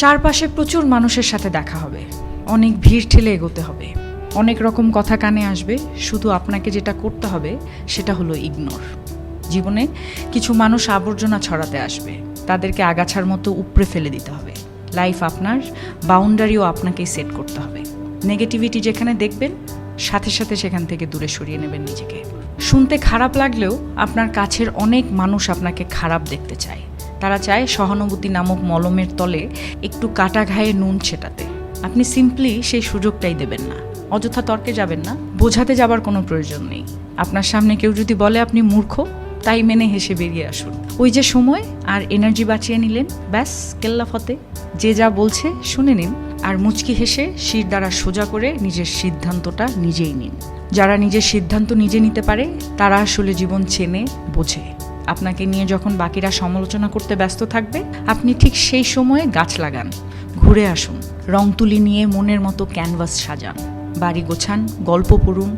চারপাশে প্রচুর মানুষের সাথে দেখা হবে, অনেক ভিড় ঠেলে এগোতে হবে, অনেক রকম কথা কানে আসবে। শুধু আপনাকে যেটা করতে হবে সেটা হলো ইগনোর। জীবনে কিছু মানুষ আবর্জনা ছড়াতে আসবে, তাদেরকে আগাছার মতো উপড়ে ফেলে দিতে হবে। লাইফ আপনার, বাউন্ডারিও আপনাকেই সেট করতে হবে। নেগেটিভিটি যেখানে দেখবেন সাথে সাথে সেখান থেকে দূরে সরিয়ে নেবেন নিজেকে। শুনতে খারাপ লাগলেও আপনার কাছের অনেক মানুষ আপনাকে খারাপ দেখতে চায়। তারা চায় সহানুভূতি নামক মলমের তলে একটু কাটা ঘায়ে নুন ছেটাতে। আপনি সিম্পলি সেই সুযোগটাই দেবেন না। অযথা তর্কে যাবেন না, বোঝাতে যাবার কোনো প্রয়োজন নেই। আপনার সামনে কেউ যদি বলে আপনি মূর্খ, তাই মেনে হেসে বেরিয়ে আসুন। ওই যে সময় আর এনার্জি বাঁচিয়ে নিলেন, ব্যাস কেল্লা ফতে। যে যা বলছে শুনে নিন, আর মুচকি হেসে শির দ্বারা সোজা করে নিজের সিদ্ধান্তটা নিজেই নিন। যারা নিজের সিদ্ধান্ত নিজে নিতে পারে তারা আসলে জীবন চেনে, বোঝে। আপনাকে নিয়ে যখন বাকিরা সমালোচনা করতে ব্যস্ত থাকবে, আপনি ঠিক সেই সময়ে গাছ লাগান, ঘুরে আসুন, রং তুলি নিয়ে মনের মতো ক্যানভাস সাজান, বাড়ি গোছান, গল্প পড়ুন,